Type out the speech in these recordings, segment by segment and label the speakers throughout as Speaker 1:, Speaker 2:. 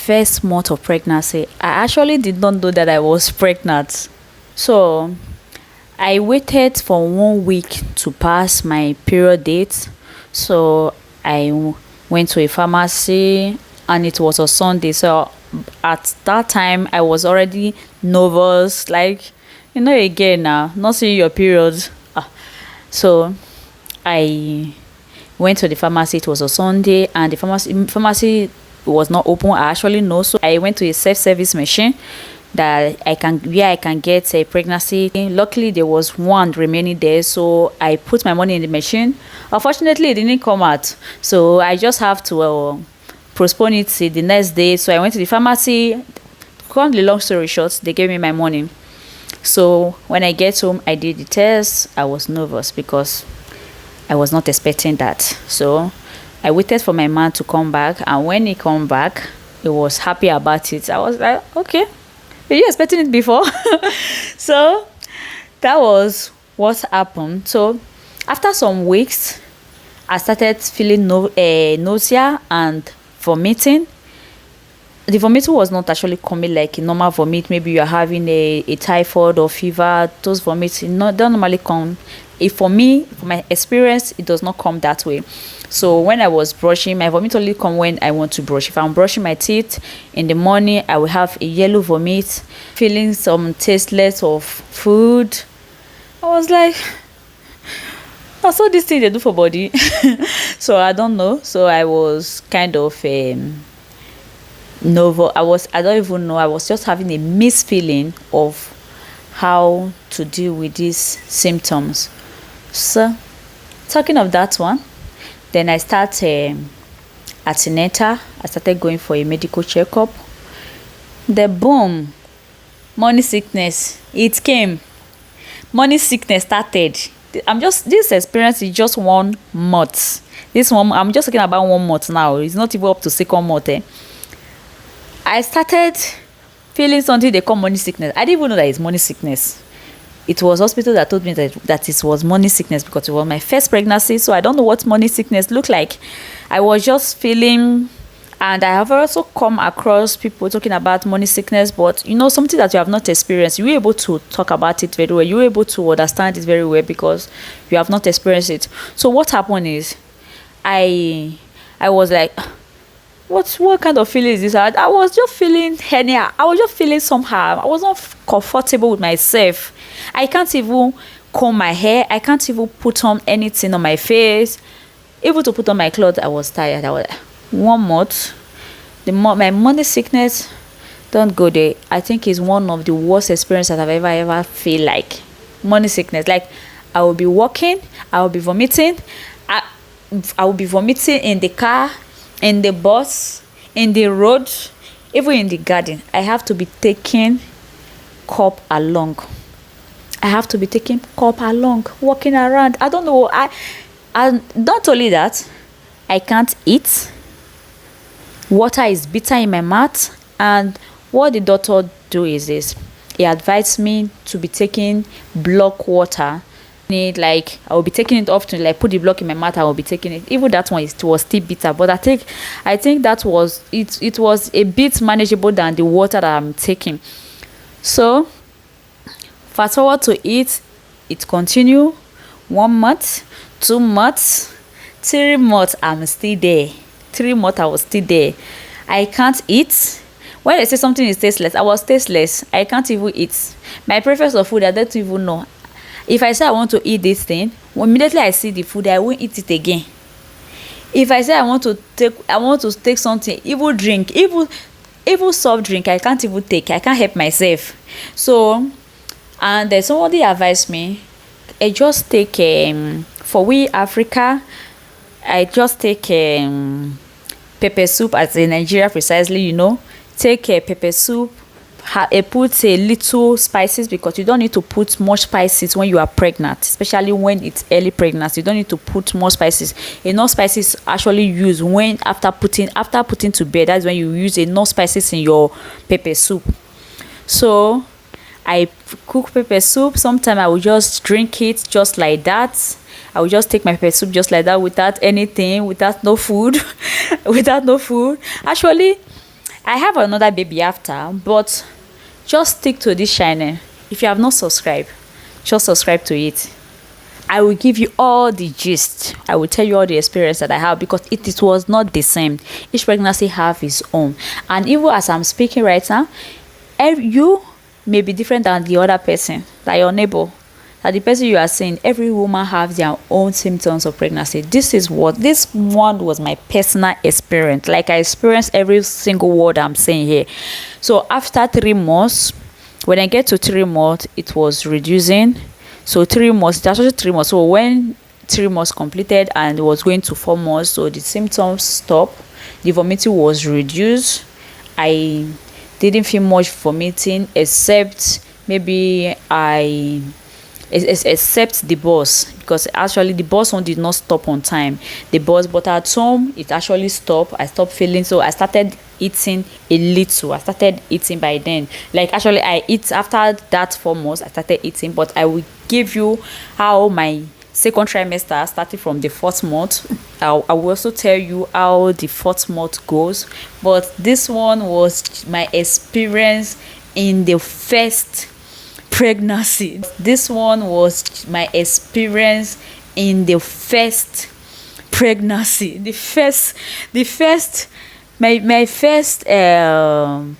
Speaker 1: first month of pregnancy, I actually did not know that I was pregnant. So I waited for 1 week to pass my period date. So went to a pharmacy and it was a Sunday. So at that time I was already nervous, like, again now, not seeing your period. So I went to the pharmacy. It was a Sunday and the pharmacy was not open. I actually know. So I went to a self-service machine that I can get a pregnancy. Luckily there was one remaining there, so I put my money in the machine. Unfortunately it didn't come out, so I just have to postpone it till the next day. So I went to the pharmacy. Cut the long story short, they gave me my money. So when I get home, I did the test. I was nervous because I was not expecting that. So I waited for my man to come back, and when he come back, he was happy about it. I was like, okay, were you expecting it before? So that was what happened. So after some weeks, I started feeling nausea and vomiting. The vomiting was not actually coming like a normal vomit. Maybe you're having a typhoid or fever. Those vomits don't normally come. For me, for my experience, it does not come that way. So when I was brushing, my vomit only come when I want to brush. If I'm brushing my teeth in the morning, I will have a yellow vomit, feeling some tasteless of food. I was like, I saw this thing they do for body. So I don't know. So I was kind of novel. I don't even know. I was just having a mixed feeling of how to deal with these symptoms. So talking of that one, then I started antenatal. I started going for a medical checkup. The boom, morning sickness, it came. Morning sickness started. This experience is just 1 month. This one, I'm just talking about 1 month now. It's not even up to 2nd month. I started feeling something they call morning sickness. I didn't even know that it's morning sickness. It was hospital that told me that it was morning sickness because it was my first pregnancy. So I don't know what morning sickness looked like. I was just feeling, and I have also come across people talking about morning sickness, but something that you have not experienced, you're able to talk about it very well. You're able to understand it very well because you have not experienced it. So what happened is, I was like, what kind of feeling is this? I was just feeling anyhow. I was just feeling somehow. I was not comfortable with myself. I can't even comb my hair. I can't even put on anything on my face. Even to put on my clothes, I was tired. I was like, 1 month. My morning sickness, don't go there. I think it's one of the worst experiences I've ever feel like. Morning sickness. Like, I will be walking, I will be vomiting. I will be vomiting in the car, in the bus, in the road, even in the garden. I have to be taking cup along. I have to be taking cup along, walking around. I don't know. I not only that, I can't eat. Water is bitter in my mouth. And what the doctor do is this. He advised me to be taking block water. Like, I will be taking it often, like put the block in my mouth, I will be taking it. Even that one was still bitter, but I think that was it was a bit manageable than the water that I'm taking. So fast forward to it continue. 1 month, 2 months, 3 months, I'm still there. 3 months I was still there. I can't eat. When they say something is tasteless, I was tasteless. I can't even eat. My preference of food, I don't even know. If I say I want to eat this thing, immediately I see the food, I won't eat it again. If I say I want to take something, even drink, even soft drink, I can't even take. I can't help myself. So, and then somebody advised me, I just take for we Africa, I just take pepper soup, as in Nigeria precisely. Take pepper soup. Put a little spices, because you don't need to put much spices when you are pregnant, especially when it's early pregnancy. You don't need to put more spices. Enough spices actually used when after putting to bed. That's when you use enough spices in your pepper soup. So I cook pepper soup. Sometimes I will just drink it just like that. I will just take my pepper soup just like that, without anything, without no food. Actually, I have another baby after, but just stick to this channel. If you have not subscribed, just subscribe to it. I will give you all the gist. I will tell you all the experience that I have, because it was not the same. Each pregnancy have its own. And even as I'm speaking right now, you may be different than the other person, like your neighbor, that the person you are seeing. Every woman have their own symptoms of pregnancy. This one was my personal experience. Like, I experienced every single word I'm saying here. So after 3 months, when I get to 3 months, it was reducing. So 3 months, that's actually 3 months. So when 3 months completed and it was going to 4 months, so the symptoms stopped. The vomiting was reduced. I didn't feel much vomiting, except maybe except the bus, because actually the bus one did not stop on time. The bus, but at home it actually stopped. I stopped feeling, so I started eating a little. I started eating by then. Like, actually I eat after that 4 months. I started eating, but I will give you how my second trimester started from the 4th month. I will also tell you how the 4th month goes, but this one was my experience in the first pregnancy. This one was my experience in the first pregnancy. My first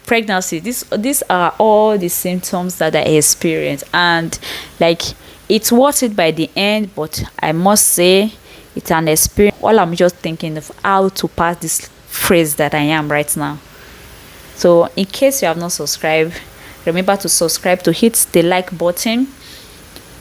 Speaker 1: pregnancy. These are all the symptoms that I experienced, and like, it's worth it by the end. But I must say, it's an experience. All I'm just thinking of how to pass this phrase that I am right now. So in case you have not subscribed, remember to subscribe, to hit the like button,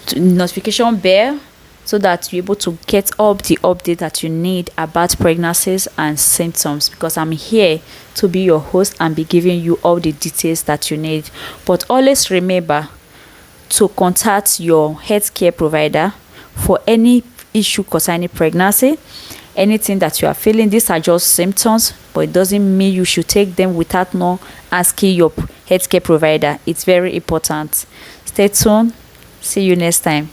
Speaker 1: to notification bell, so that you're able to get all the update that you need about pregnancies and symptoms, because I'm here to be your host and be giving you all the details that you need. But always remember to contact your healthcare provider for any issue concerning pregnancy. Anything that you are feeling, these are just symptoms, but it doesn't mean you should take them without not asking your healthcare provider. It's very important. Stay tuned. See you next time.